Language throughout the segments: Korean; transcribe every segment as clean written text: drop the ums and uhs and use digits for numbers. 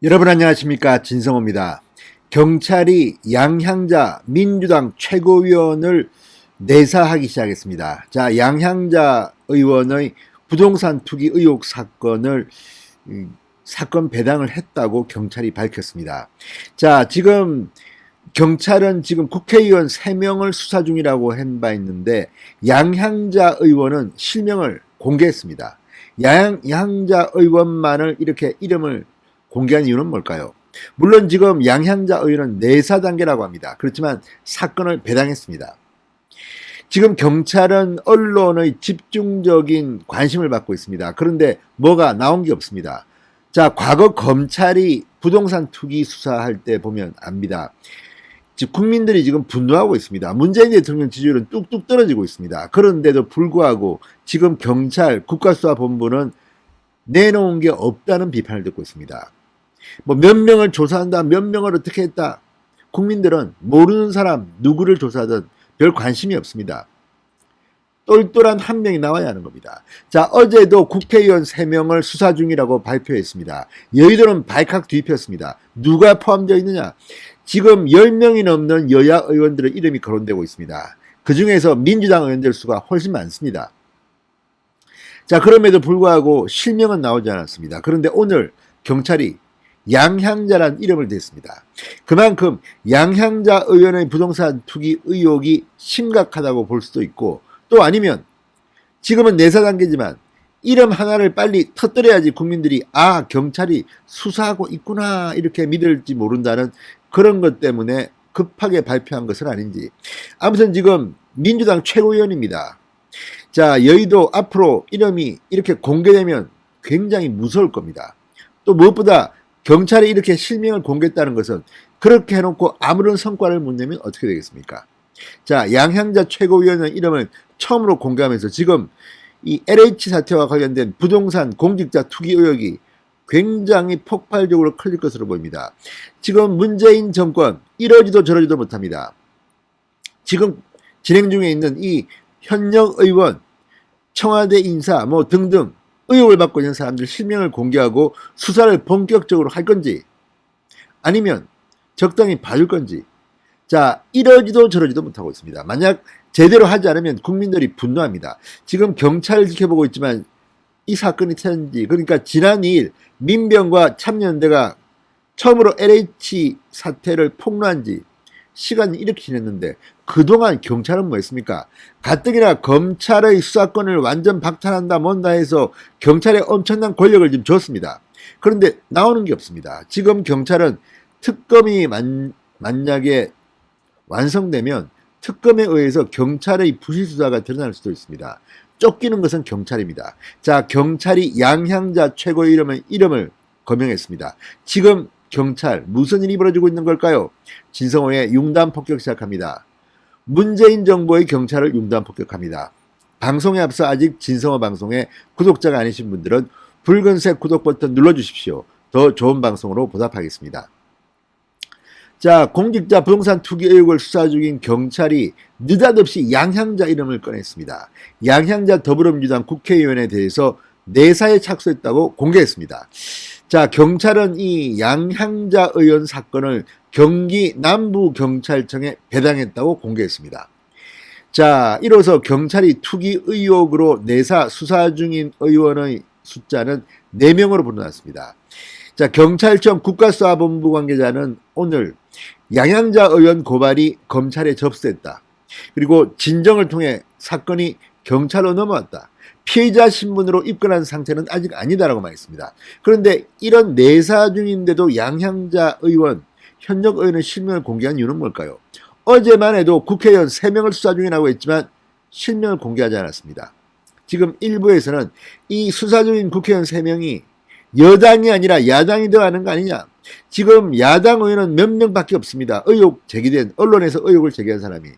여러분 안녕하십니까, 진성호입니다. 경찰이 양향자 민주당 최고위원을 내사하기 시작했습니다. 자, 양향자 의원의 부동산 투기 의혹 사건을 사건 배당을 했다고 경찰이 밝혔습니다. 자, 지금 경찰은 지금 국회의원 3명을 수사 중이라고 한 바 있는데, 양향자 의원은 실명을 공개했습니다. 양향자 의원만을 이렇게 이름을 공개한 이유는 뭘까요? 물론 지금 양향자 의원은 내사 단계라고 합니다. 그렇지만 사건을 배당했습니다. 지금 경찰은 언론의 집중적인 관심을 받고 있습니다. 그런데 뭐가 나온 게 없습니다. 자, 과거 검찰이 부동산 투기 수사할 때 보면 압니다. 국민들이 지금 분노하고 있습니다. 문재인 대통령 지지율은 뚝뚝 떨어지고 있습니다. 그런데도 불구하고 지금 경찰 국가수사본부는 내놓은 게 없다는 비판을 듣고 있습니다. 뭐 몇 명을 조사한다, 몇 명을 어떻게 했다. 국민들은 모르는 사람 누구를 조사하든 별 관심이 없습니다. 똘똘한 한 명이 나와야 하는 겁니다. 자, 어제도 국회의원 3명을 수사 중이라고 발표했습니다. 여의도는 발칵 뒤집혔습니다. 누가 포함되어 있느냐? 지금 10명이 넘는 여야 의원들의 이름이 거론되고 있습니다. 그 중에서 민주당 의원들 수가 훨씬 많습니다. 자, 그럼에도 불구하고 실명은 나오지 않았습니다. 그런데 오늘 경찰이 양향자라는 이름을 댔습니다. 그만큼 양향자 의원의 부동산 투기 의혹이 심각하다고 볼 수도 있고, 또 아니면 지금은 내사 단계지만 이름 하나를 빨리 터뜨려야지 국민들이 경찰이 수사하고 있구나 이렇게 믿을지 모른다는 그런 것 때문에 급하게 발표한 것은 아닌지. 아무튼 지금 민주당 최고위원입니다. 자, 여의도 앞으로 이름이 이렇게 공개되면 굉장히 무서울 겁니다. 또 무엇보다 경찰이 이렇게 실명을 공개했다는 것은 그렇게 해놓고 아무런 성과를 못 내면 어떻게 되겠습니까? 자, 양향자 최고위원의 이름을 처음으로 공개하면서 지금 이 LH 사태와 관련된 부동산 공직자 투기 의혹이 굉장히 폭발적으로 커질 것으로 보입니다. 지금 문재인 정권 이러지도 저러지도 못합니다. 지금 진행 중에 있는 이 현역 의원, 청와대 인사 등등 의혹을 받고 있는 사람들 실명을 공개하고 수사를 본격적으로 할 건지, 아니면 적당히 봐줄 건지. 자, 이러지도 저러지도 못하고 있습니다. 만약 제대로 하지 않으면 국민들이 분노합니다. 지금 경찰을 지켜보고 있지만 이 사건이 터진지, 그러니까 지난 2일 민병과 참여연대가 처음으로 LH 사태를 폭로한 지 시간이 이렇게 지났는데 그동안 경찰은 뭐 했습니까? 가뜩이나 검찰의 수사권을 완전 박탈한다 뭔다 해서 경찰에 엄청난 권력을 좀 줬습니다. 그런데 나오는 게 없습니다. 지금 경찰은 특검이 만약에 완성되면 특검에 의해서 경찰의 부실 수사가 드러날 수도 있습니다. 쫓기는 것은 경찰입니다. 자, 경찰이 양향자 최고의 이름을 거명했습니다. 지금 경찰 무슨 일이 벌어지고 있는 걸까요? 진성호의 융단 폭격 시작합니다. 문재인 정부의 경찰을 융단 폭격합니다. 방송에 앞서 아직 진성호 방송에 구독자가 아니신 분들은 붉은색 구독 버튼 눌러주십시오. 더 좋은 방송으로 보답하겠습니다. 자, 공직자 부동산 투기 의혹을 수사 중인 경찰이 느닷없이 양향자 이름을 꺼냈습니다. 양향자 더불어민주당 국회의원에 대해서 내사에 착수했다고 공개했습니다. 자, 경찰은 이 양향자 의원 사건을 경기 남부경찰청에 배당했다고 공개했습니다. 자, 이로써 경찰이 투기 의혹으로 내사 수사 중인 의원의 숫자는 4명으로 불어났습니다. 자, 경찰청 국가수사본부 관계자는 오늘 양향자 의원 고발이 검찰에 접수됐다. 그리고 진정을 통해 사건이 경찰로 넘어왔다. 피해자 신분으로 입건한 상태는 아직 아니다라고 말했습니다. 그런데 이런 내사 중인데도 양향자 의원, 현역 의원의 실명을 공개한 이유는 뭘까요? 어제만 해도 국회의원 3명을 수사 중이라고 했지만 실명을 공개하지 않았습니다. 지금 일부에서는 이 수사 중인 국회의원 3명이 여당이 아니라 야당이 들어가는 거 아니냐. 지금 야당 의원은 몇 명밖에 없습니다. 언론에서 의혹을 제기한 사람이.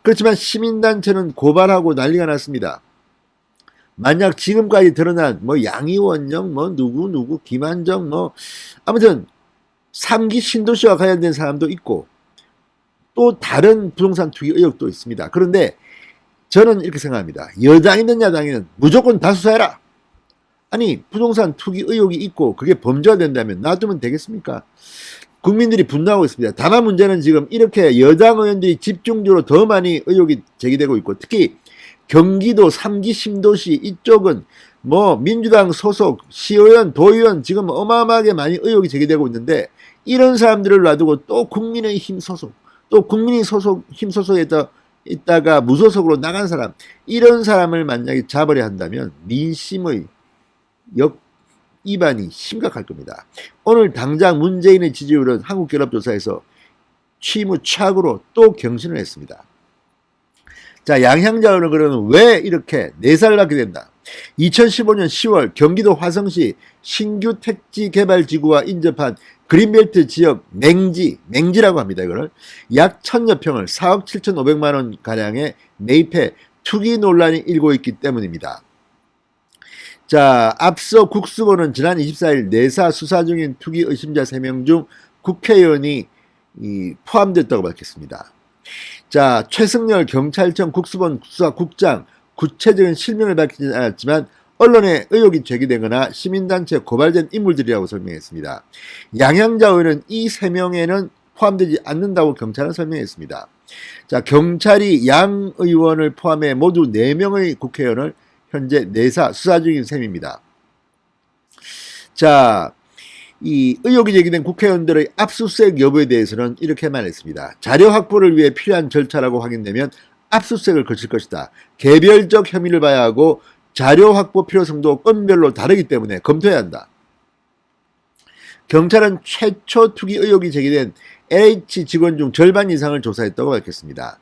그렇지만 시민단체는 고발하고 난리가 났습니다. 만약 지금까지 드러난 양이원영 누구 김한정 아무튼 3기 신도시와 관련된 사람도 있고 또 다른 부동산 투기 의혹도 있습니다. 그런데 저는 이렇게 생각합니다. 여당이든 야당이든 무조건 다 수사해라. 아니 부동산 투기 의혹이 있고 그게 범죄가 된다면 놔두면 되겠습니까? 국민들이 분노하고 있습니다. 다만 문제는 지금 이렇게 여당 의원들이 집중적으로 더 많이 의혹이 제기되고 있고 특히 경기도 3기 신도시 이쪽은 뭐 민주당 소속 시의원, 도의원 지금 어마어마하게 많이 의혹이 제기되고 있는데 이런 사람들을 놔두고 또 국민의힘 소속 또 국민의힘 소속에 있다가 무소속으로 나간 사람 이런 사람을 만약에 잡으려 한다면 민심의 위반이 심각할 겁니다. 오늘 당장 문재인의 지지율은 한국갤럽조사에서 취무차으로 또 경신을 했습니다. 자, 양향자 의원은 왜 이렇게 내사를 받게 된다? 2015년 10월 경기도 화성시 신규 택지 개발 지구와 인접한 그린벨트 지역 맹지라고 합니다. 이거를 약 1000여 평을 4억 7,500만 원 가량에 매입해 투기 논란이 일고 있기 때문입니다. 자, 앞서 국수본은 지난 24일 내사 수사 중인 투기 의심자 3명 중 국회의원이 포함됐다고 밝혔습니다. 자, 최승열 경찰청 국수본 수사국장 구체적인 실명을 밝히지 않았지만 언론에 의혹이 제기되거나 시민단체에 고발된 인물들이라고 설명했습니다. 양향자 의원은 이 3명에는 포함되지 않는다고 경찰은 설명했습니다. 자, 경찰이 양 의원을 포함해 모두 4명의 국회의원을 현재 내사 수사 중인 셈입니다. 자, 이 의혹이 제기된 국회의원들의 압수수색 여부에 대해서는 이렇게 말했습니다. 자료 확보를 위해 필요한 절차라고 확인되면 압수수색을 거칠 것이다. 개별적 혐의를 봐야 하고 자료 확보 필요성도 건별로 다르기 때문에 검토해야 한다. 경찰은 최초 투기 의혹이 제기된 LH 직원 중 절반 이상을 조사했다고 밝혔습니다.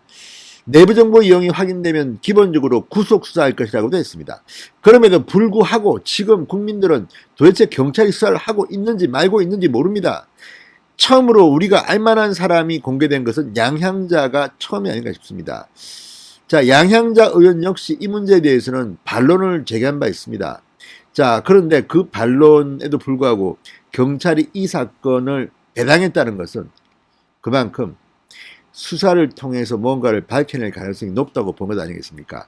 내부 정보 이용이 확인되면 기본적으로 구속 수사할 것이라고도 했습니다. 그럼에도 불구하고 지금 국민들은 도대체 경찰이 수사를 하고 있는지 말고 있는지 모릅니다. 처음으로 우리가 알만한 사람이 공개된 것은 양향자가 처음이 아닌가 싶습니다. 자, 양향자 의원 역시 이 문제에 대해서는 반론을 제기한 바 있습니다. 자, 그런데 그 반론에도 불구하고 경찰이 이 사건을 배당했다는 것은 그만큼 수사를 통해서 뭔가를 밝혀낼 가능성이 높다고 본 것 아니겠습니까?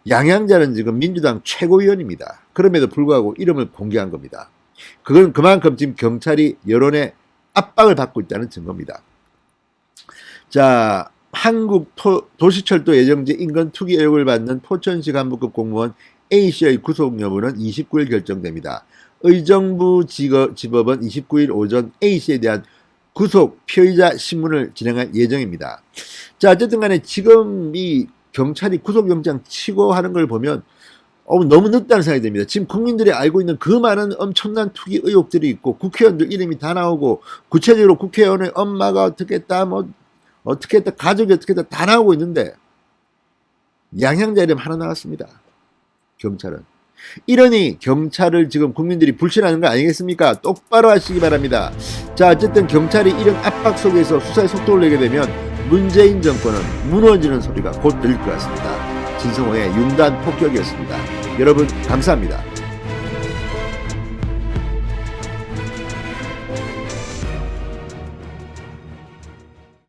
양향자는 지금 민주당 최고위원입니다. 그럼에도 불구하고 이름을 공개한 겁니다. 그건 그만큼 지금 경찰이 여론의 압박을 받고 있다는 증거입니다. 자, 한국도시철도 예정지 인근 투기 의혹을 받는 포천시 간부급 공무원 A씨의 구속 여부는 29일 결정됩니다. 의정부 지법은 29일 오전 A씨에 대한 구속 피의자 신문을 진행할 예정입니다. 자, 어쨌든 간에 지금 이 경찰이 구속영장 치고 하는 걸 보면 너무 늦다는 생각이 듭니다. 지금 국민들이 알고 있는 그 많은 엄청난 투기 의혹들이 있고 국회의원들 이름이 다 나오고 구체적으로 국회의원의 엄마가 어떻게 했다 어떻게 했다 가족이 어떻게 했다 다 나오고 있는데 양향자 이름 하나 나왔습니다. 경찰은. 이러니 경찰을 지금 국민들이 불신하는 거 아니겠습니까? 똑바로 하시기 바랍니다. 자, 어쨌든 경찰이 이런 압박 속에서 수사에 속도를 내게 되면 문재인 정권은 무너지는 소리가 곧 들릴 것 같습니다. 진성호의 융단 폭격이었습니다. 여러분 감사합니다.